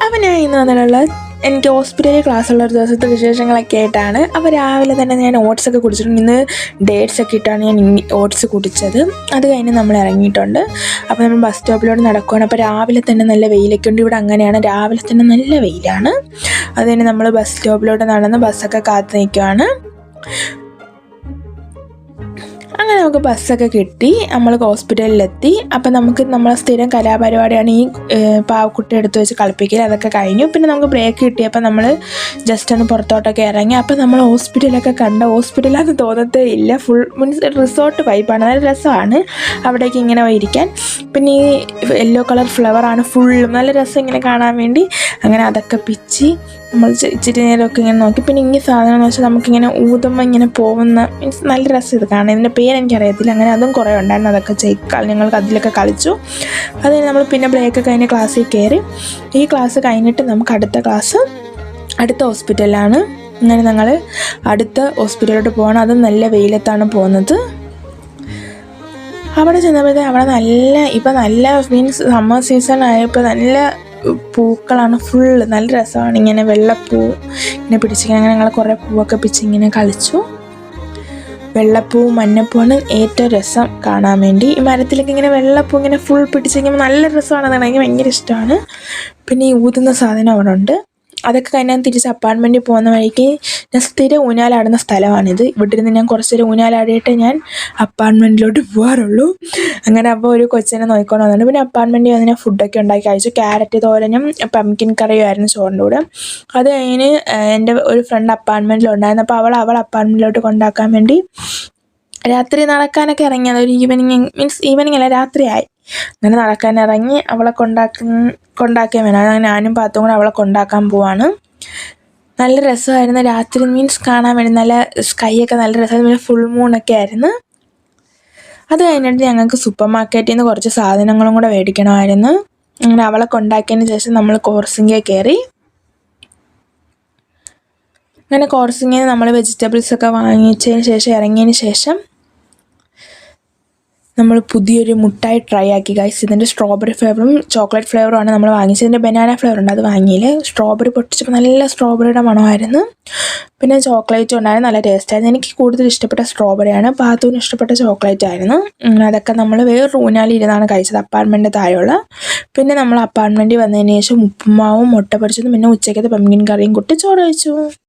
അപ്പോൾ ഞാൻ ഇന്ന് വന്നിട്ടുള്ള എനിക്ക് ഹോസ്പിറ്റലിൽ ക്ലാസ്സുള്ള ഒരു ദിവസത്തെ വിശേഷങ്ങളൊക്കെ ആയിട്ടാണ്. അപ്പോൾ രാവിലെ തന്നെ ഞാൻ ഓട്സൊക്കെ കുടിച്ചിട്ടുണ്ട്. ഇന്ന് ഡേറ്റ്സ് ഒക്കെ ഇട്ടാണ് ഞാൻ ഓട്സ് കുടിച്ചത്. അത് കഴിഞ്ഞ് നമ്മൾ ഇറങ്ങിയിട്ടുണ്ട്. അപ്പോൾ നമ്മൾ ബസ് സ്റ്റോപ്പിലോട്ട് നടക്കുകയാണ്. അപ്പോൾ രാവിലെ തന്നെ നല്ല വെയിലൊക്കെ ഉണ്ട്. ഇവിടെ അങ്ങനെയാണ്, രാവിലെ തന്നെ നല്ല വെയിലാണ്. അത് തന്നെ നമ്മൾ ബസ് സ്റ്റോപ്പിലോട്ട് നടന്ന് ബസ്സൊക്കെ കാത്ത് നിൽക്കുകയാണ്. അങ്ങനെ നമുക്ക് ബസ്സൊക്കെ കിട്ടി, നമ്മൾ ഹോസ്പിറ്റലിലെത്തി. അപ്പം നമുക്ക് നമ്മളെ സ്ഥിരം കലാപരിപാടിയാണ് ഈ പാവക്കുട്ടി എടുത്ത് വെച്ച് കളിപ്പിക്കൽ. അതൊക്കെ കഴിഞ്ഞു. പിന്നെ നമുക്ക് ബ്രേക്ക് കിട്ടിയപ്പോൾ നമ്മൾ ജസ്റ്റ് ഒന്ന് പുറത്തോട്ടൊക്കെ ഇറങ്ങി. അപ്പം നമ്മൾ ഹോസ്പിറ്റലൊക്കെ കണ്ട ഹോസ്പിറ്റലാന്ന് തോന്നത്തേ ഇല്ല. ഫുൾ മീൻസ് റിസോർട്ട് വൈബാണ്, നല്ല രസമാണ് അവിടേക്ക് ഇങ്ങനെ ഇരിക്കാൻ. പിന്നെ ഈ യെല്ലോ കളർ ഫ്ലവറാണ് ഫുള്ളും, നല്ല രസം ഇങ്ങനെ കാണാൻ വേണ്ടി. അങ്ങനെ അതൊക്കെ പിച്ചി നമ്മൾ ഇച്ചിരി നേരമൊക്കെ ഇങ്ങനെ നോക്കി. പിന്നെ ഈ സാധനം എന്ന് വെച്ചാൽ നമുക്കിങ്ങനെ ഊതുമ്പോൾ ഇങ്ങനെ പോകുന്ന മീൻസ് നല്ല രസം ഇത് കാണാൻ. ഇതിൻ്റെ പേരെനിക്കറിയത്തില്ല. അങ്ങനെ അതും കുറേ ഉണ്ടായിരുന്നു. അതൊക്കെ ഞങ്ങൾക്ക് അതിലൊക്കെ കളിച്ചു. അത് നമ്മൾ പിന്നെ ബ്രേക്ക് കഴിഞ്ഞ് ക്ലാസ്സിൽ കയറി. ഈ ക്ലാസ് കഴിഞ്ഞിട്ട് നമുക്ക് അടുത്ത ഹോസ്പിറ്റലാണ്. അങ്ങനെ ഞങ്ങൾ അടുത്ത ഹോസ്പിറ്റലിലോട്ട് പോകണം. അത് നല്ല വെയിലത്താണ് പോകുന്നത്. അവിടെ ചെന്നപ്പോഴത്തേക്ക് അവിടെ ഇപ്പം നല്ല മീൻസ് സമ്മർ സീസൺ ആയപ്പോൾ നല്ല പൂക്കളാണ് ഫുള്ള്. നല്ല രസമാണ്. ഇങ്ങനെ വെള്ളപ്പൂ ഇങ്ങനെ പിടിച്ചിങ്ങനെ അങ്ങനെ ഞങ്ങൾ കുറേ പൂവൊക്കെ പിടിച്ച് ഇങ്ങനെ കളിച്ചു. വെള്ളപ്പൂവും മഞ്ഞപ്പൂവാണ് ഏറ്റവും രസം കാണാൻ വേണ്ടി. ഈ മരത്തിലൊക്കെ ഇങ്ങനെ വെള്ളപ്പൂ ഇങ്ങനെ ഫുൾ പിടിച്ചിരിക്കുമ്പോൾ നല്ല രസമാണ്. അതാണ് എനിക്ക് ഭയങ്കര ഇഷ്ടമാണ്. പിന്നെ ഈ ഊതുന്ന സാധനം അവിടെ ഉണ്ട്. അതൊക്കെ കഴിഞ്ഞാൽ തിരിച്ച് അപ്പാർട്ട്മെൻറ്റിൽ പോകുന്ന വഴിക്ക് ഞാൻ സ്ഥിരം ഊഞ്ഞാലാടുന്ന സ്ഥലമാണിത്. ഇവിടെ ഇരുന്ന് ഞാൻ കുറച്ച് നേരം ഊഞ്ഞാലാടിയിട്ട് ഞാൻ അപ്പാർട്ട്മെൻറ്റിലോട്ട് പോകാറുള്ളൂ. അങ്ങനെ അപ്പോൾ ഒരു കൊച്ചിനെ നോക്കിക്കൊണ്ട് വന്നിട്ടുണ്ട്. പിന്നെ അപ്പാർട്ട്മെൻറ്റിൽ വന്ന് ഞാൻ ഫുഡൊക്കെ ഉണ്ടാക്കി കഴിച്ചു. ക്യാരറ്റ് തോരനും പംകിൻ കറിയും ആയിരുന്നു ചോറിൻ്റെ കൂടെ. അത് കഴിഞ്ഞ് എൻ്റെ ഒരു ഫ്രണ്ട് അപ്പാർട്ട്മെൻറ്റിലുണ്ടായിരുന്നു. അപ്പോൾ അവൾ അപ്പാർട്ട്മെൻറ്റിലോട്ട് കൊണ്ടാക്കാൻ വേണ്ടി രാത്രി നടക്കാനൊക്കെ ഇറങ്ങിയത്. ഒരു ഈവനിങ് അല്ല, രാത്രിയായി. അങ്ങനെ നടക്കാൻ ഇറങ്ങി. അവളെ കൊണ്ടാക്കാൻ വേണം. അങ്ങനെ ഞാനും പാത്തും കൂടെ അവളെ കൊണ്ടാക്കാൻ പോവാണ്. നല്ല രസമായിരുന്നു രാത്രി മീൻസ് കാണാൻ വേണ്ടി. നല്ല സ്കൈ ഒക്കെ നല്ല രസമായിരുന്നു. പിന്നെ ഫുൾ മൂണൊക്കെ ആയിരുന്നു. അത് കഴിഞ്ഞിട്ട് ഞങ്ങൾക്ക് സൂപ്പർ മാർക്കറ്റിൽ നിന്ന് കുറച്ച് സാധനങ്ങളും കൂടെ മേടിക്കണമായിരുന്നു. അങ്ങനെ അവളെ കൊണ്ടാക്കിയതിന് ശേഷം നമ്മൾ കോർസിംഗിൽ കയറി. അങ്ങനെ കോർസിംഗിൽ നമ്മൾ വെജിറ്റബിൾസൊക്കെ വാങ്ങിച്ചതിന് ശേഷം ഇറങ്ങിയതിന് ശേഷം നമ്മൾ പുതിയൊരു മുട്ടായി ട്രൈ ആക്കി ഗൈസ്. ഇതിൻ്റെ സ്ട്രോബെറി ഫ്ലേവറും ചോക്ലേറ്റ് ഫ്ലേവറുമാണ് നമ്മൾ വാങ്ങിച്ചത്. ഇതിൻ്റെ ബനാന ഫ്ലേവർ ഉണ്ട്, അത് വാങ്ങിയില്ല. സ്ട്രോബെറി പൊട്ടിച്ചപ്പോൾ നല്ല സ്ട്രോബെറിയുടെ മണമായിരുന്നു. പിന്നെ ചോക്ലേറ്റും ഉണ്ടായിരുന്നു, നല്ല ടേസ്റ്റായിരുന്നു. എനിക്ക് കൂടുതൽ ഇഷ്ടപ്പെട്ട സ്ട്രോബെറിയാണ്. പാത്തുവിന് ഇഷ്ടപ്പെട്ട ചോക്ലേറ്റ് ആയിരുന്നു. അതൊക്കെ നമ്മൾ വേറൊരു ഊഞ്ഞാലിരുന്നാണ് കഴിച്ചത്, അപ്പാർട്ട്മെൻറ്റ് താഴെയുള്ള. പിന്നെ നമ്മൾ അപ്പാർട്ട്മെൻറ്റിൽ വന്നതിന് ശേഷം ഉപ്പുമാവും മുട്ട പൊരിച്ചതും പിന്നെ ഉച്ചയ്ക്കത്തെ പംകിൻ കറിയും കൂട്ടി ചോറ് കഴിച്ചു.